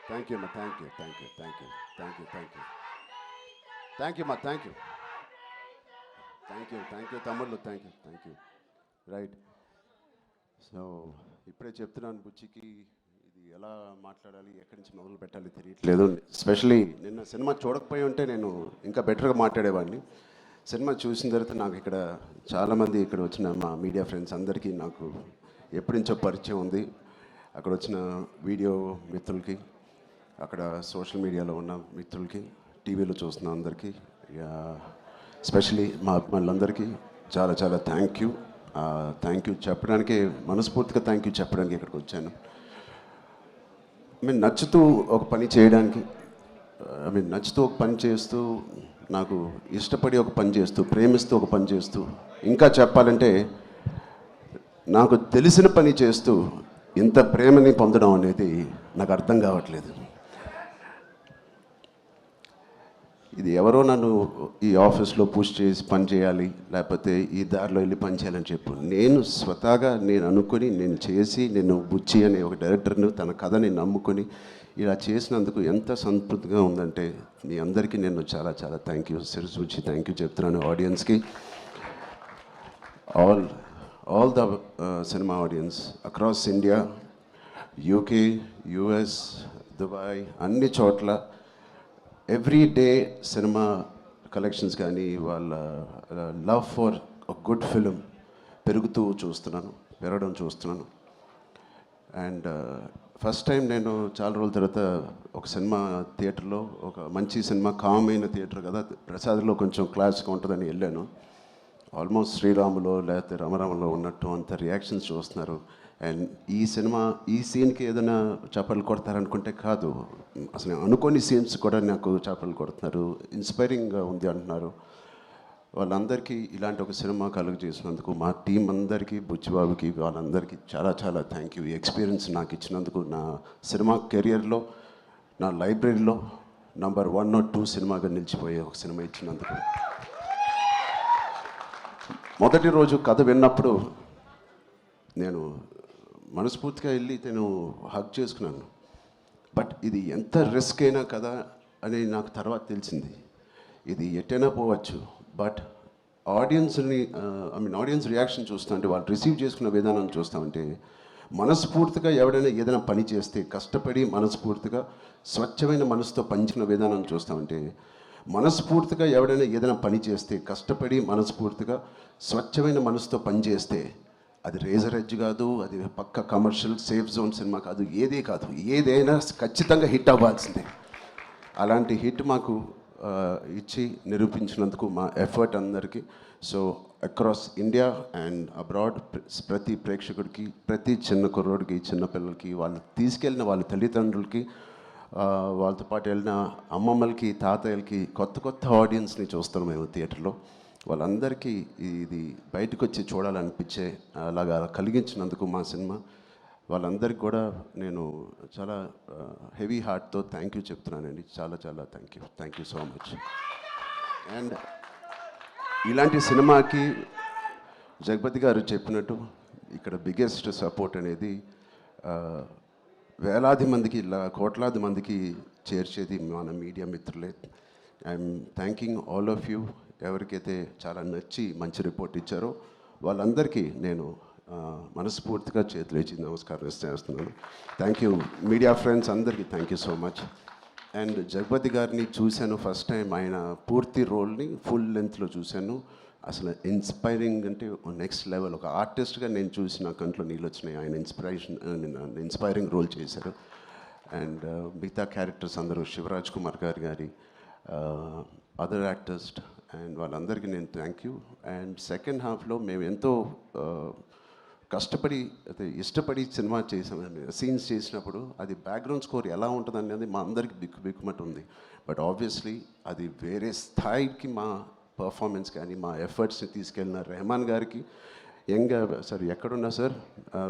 Thank you అమ్మా, thank you, thank you, thank you, thank you, thank you, thank you అమ్మా, thank you, thank you, thank you తమ్ముళ్ళు, thank you, thank you. Right. So ఇప్పుడే చెప్తున్నాను బుచ్చికి, ఇది ఎలా మాట్లాడాలి, ఎక్కడి నుంచి మొదలు పెట్టాలి తెలియట్లేదు. ఎస్పెషలీ నిన్న సినిమా చూడకపోయి ఉంటే నేను ఇంకా బెటర్గా మాట్లాడేవాడిని. సినిమా చూసిన తర్వాత నాకు ఇక్కడ చాలామంది ఇక్కడ వచ్చిన మా మీడియా ఫ్రెండ్స్ అందరికీ నాకు ఎప్పటి నుంచో పరిచయం ఉంది. అక్కడ వచ్చిన వీడియో మిత్రులకి, అక్కడ సోషల్ మీడియాలో ఉన్న మిత్రులకి, టీవీలో చూస్తున్న అందరికీ, ఎస్పెషలీ మా అభిమానులందరికీ చాలా చాలా థ్యాంక్ యూ. థ్యాంక్ యూ చెప్పడానికి, మనస్ఫూర్తిగా థ్యాంక్ యూ చెప్పడానికి ఇక్కడికి వచ్చాను. నచ్చుతూ ఒక పని చేయడానికి, నచ్చుతూ ఒక పని చేస్తూ, నాకు ఇష్టపడి ఒక పని చేస్తూ, ప్రేమిస్తూ ఒక పని చేస్తూ, ఇంకా చెప్పాలంటే నాకు తెలిసిన పని చేస్తూ ఇంత ప్రేమని పొందడం అనేది నాకు అర్థం కావట్లేదు. ఇది ఎవరో నన్ను ఈ ఆఫీస్లో పుష్ చేసి పని చేయాలి, లేకపోతే ఈ దారిలో వెళ్ళి పని చేయాలని చెప్పు, నేను స్వతహాగా నేను అనుకుని, నేను చేసి, నేను బుచ్చి అనే ఒక డైరెక్టర్ను తన కథని నమ్ముకొని ఇలా చేసినందుకు ఎంత సంతృప్తిగా ఉందంటే, మీ అందరికీ నేను చాలా చాలా థ్యాంక్ యూ, శిరసూచి థ్యాంక్ యూ చెప్తున్నాను. ఆడియన్స్కి, all the cinema audience across India, UK, US, Dubai, అన్ని చోట్ల ఎవ్రీ డే సినిమా కలెక్షన్స్ కానీ వాళ్ళ లవ్ ఫర్ గుడ్ ఫిలిం పెరగడం చూస్తున్నాను. అండ్ ఫస్ట్ టైం నేను చాలా రోజుల తర్వాత ఒక సినిమా థియేటర్లో, ఒక మంచి సినిమా, కామ్ అయిన థియేటర్ కదా, ప్రసాద్లో కొంచెం క్లాస్గా ఉంటుందని వెళ్ళాను. ఆల్మోస్ట్ శ్రీరాములో లేకపోతే రమరామలో ఉన్నట్టు అంత రియాక్షన్స్ చూస్తున్నారు. అండ్ ఈ సీన్కి ఏదైనా చేపలు కొడతారనుకుంటే కాదు, అసలు అనుకోని సీన్స్ కూడా నాకు చేపలు కొడుతున్నారు, ఇన్స్పైరింగ్గా ఉంది అంటున్నారు. వాళ్ళందరికీ ఇలాంటి ఒక సినిమా కలుగు చేసినందుకు మా టీం అందరికీ, బుచ్చిబాబుకి, వాళ్ళందరికీ చాలా చాలా థ్యాంక్ యూ. ఈ ఎక్స్పీరియన్స్ నాకు ఇచ్చినందుకు, నా సినిమా కెరియర్లో, నా లైబ్రరీలో నంబర్ 1 or 2 సినిమాగా నిలిచిపోయే ఒక సినిమా ఇచ్చినందుకు. మొదటి రోజు కథ విన్నప్పుడు నేను మనస్ఫూర్తిగా వెళ్ళి నేను హగ్ చేసుకున్నాను. బట్ ఇది ఎంత రిస్క్ అయినా కదా అని నాకు తర్వాత తెలిసింది. ఇది ఎట్టైనా పోవచ్చు, బట్ ఆడియన్స్ని ఆడియన్స్ రియాక్షన్ చూస్తామంటే, వాళ్ళు రిసీవ్ చేసుకున్న విధానం చూస్తామంటే, మనస్ఫూర్తిగా ఎవడైనా ఏదైనా పని చేస్తే, కష్టపడి మనస్ఫూర్తిగా స్వచ్ఛమైన మనసుతో పంచిన విధానం చూస్తామంటే, మనస్ఫూర్తిగా ఎవడైనా ఏదైనా పని చేస్తే, కష్టపడి మనస్ఫూర్తిగా స్వచ్ఛమైన మనసుతో పనిచేస్తే, అది రేజర్ ఎడ్జ్ కాదు, అది పక్క కమర్షియల్ సేఫ్ జోన్ సినిమా కాదు, ఏదే కాదు, ఏదైనా ఖచ్చితంగా హిట్ అవ్వాల్సిందే. అలాంటి హిట్ మాకు ఇచ్చి నిరూపించినందుకు మా ఎఫర్ట్ అందరికీ. So across India and abroad ప్రతి ప్రేక్షకుడికి, ప్రతి చిన్న కుర్రోడికి, చిన్న పిల్లలకి, వాళ్ళు తీసుకెళ్ళిన వాళ్ళ తల్లిదండ్రులకి, వాళ్ళతో పాటు వెళ్ళిన అమ్మమ్మలకి, తాతయ్యలకి, కొత్త కొత్త ఆడియన్స్ని చూస్తాం మేము థియేటర్లో. వాళ్ళందరికీ ఇది బయటకు వచ్చి చూడాలనిపించే అలాగా కలిగించినందుకు మా సినిమా, వాళ్ళందరికీ కూడా నేను చాలా హెవీ హార్ట్తో థ్యాంక్ యూ చెప్తున్నానండి. చాలా చాలా thank you so much. And ఇలాంటి సినిమాకి జగపతి గారు చెప్పినట్టు ఇక్కడ బిగ్గెస్ట్ సపోర్ట్ అనేది వేలాది మందికి, కోట్లాది మందికి చేర్చేది మన మీడియా మిత్రులే. I'm thanking all of you. ఎవరికైతే చాలా నచ్చి మంచి రిపోర్ట్ ఇచ్చారో వాళ్ళందరికీ నేను మనస్ఫూర్తిగా చేతులేచి నమస్కారం చేస్తున్నాను. థ్యాంక్ యూ మీడియా ఫ్రెండ్స్ అందరికీ, thank you so much. And Jagapathi గారిని చూశాను ఫస్ట్ టైం, ఆయన పూర్తి రోల్ని ఫుల్ లెంత్లో చూశాను. అసలు ఇన్స్పైరింగ్ అంటే నెక్స్ట్ లెవెల్. ఒక ఆర్టిస్ట్గా నేను చూసి నా కంట్లో నీళ్ళు వచ్చినాయి. ఆయన ఇన్స్పైరింగ్ రోల్ చేశారు. అండ్ మిగతా క్యారెక్టర్స్ అందరూ, శివరాజ్ కుమార్ గారి అదర్ యాక్టర్స్ అండ్ వాళ్ళందరికీ నేను థ్యాంక్ యూ. అండ్ సెకండ్ హాఫ్లో మేము ఎంతో కష్టపడి, అయితే ఇష్టపడి సినిమా చేసామని, సీన్స్ చేసినప్పుడు అది బ్యాక్గ్రౌండ్ స్కోర్ ఎలా ఉంటుంది అనేది మా అందరికి బిక్కుమట్టు ఉంది. బట్ ఆబ్వియస్లీ అది వేరే స్థాయికి మా పర్ఫార్మెన్స్ కానీ, మా ఎఫర్ట్స్ని తీసుకెళ్ళిన రెహమాన్ గారికి, సార్ ఎక్కడున్నా సార్,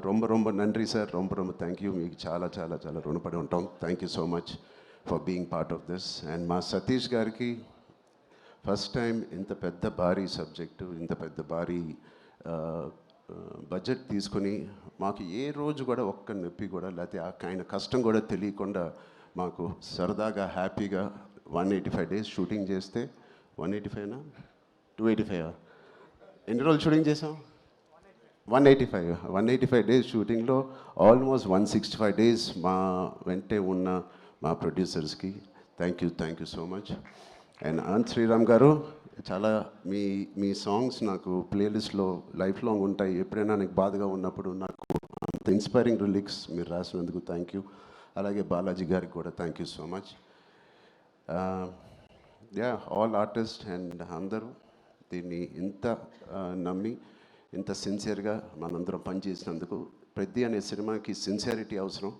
రొంబ నండ్రి సార్, రొంబ థ్యాంక్ యూ. మీకు చాలా చాలా చాలా రుణపడి ఉంటాం. Thank you so much for being part of this. And మా సతీష్ గారికి ఫస్ట్ టైం ఇంత పెద్ద భారీ సబ్జెక్టు, ఇంత పెద్ద భారీ బడ్జెట్ తీసుకొని, మాకు ఏ రోజు కూడా ఒక్క నొప్పి కూడా, లేకపోతే ఆయన కష్టం కూడా తెలియకుండా మాకు సరదాగా హ్యాపీగా 185 డేస్ షూటింగ్ చేస్తే 185నా 285 ఎన్ని రోజులు షూటింగ్ చేసాం 185 డేస్ షూటింగ్లో ఆల్మోస్ట్ 165 డేస్ మా వెంటే ఉన్న మా ప్రొడ్యూసర్స్కి thank you so much. And Anant Sriram గారు చాలా మీ సాంగ్స్ నాకు ప్లేలిస్ట్లో లైఫ్ లాంగ్ ఉంటాయి. ఎప్పుడైనా నాకు బాధగా ఉన్నప్పుడు నాకు అంత ఇన్స్పైరింగ్ లిరిక్స్ మీరు రాసినందుకు థ్యాంక్ యూ. అలాగే బాలాజీ గారికి కూడా thank you so much. All artist and అందరూ దీన్ని ఇంత నమ్మి ఇంత సిన్సియర్గా మనందరం పనిచేసినందుకు. పెద్ద అనే సినిమాకి సిన్సియారిటీ అవసరం.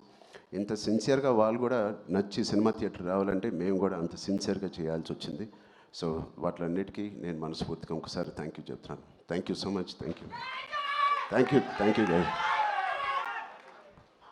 ఇంత సిన్సియర్గా వాళ్ళు కూడా నచ్చి సినిమా థియేటర్ రావాలంటే మేము కూడా అంత సిన్సియర్గా చేయాల్సి వచ్చింది. సో వాటిలన్నిటికీ నేను మనస్ఫూర్తిగా ఒకసారి థ్యాంక్ యూ చెప్తున్నాను. Thank you so much. Thank you.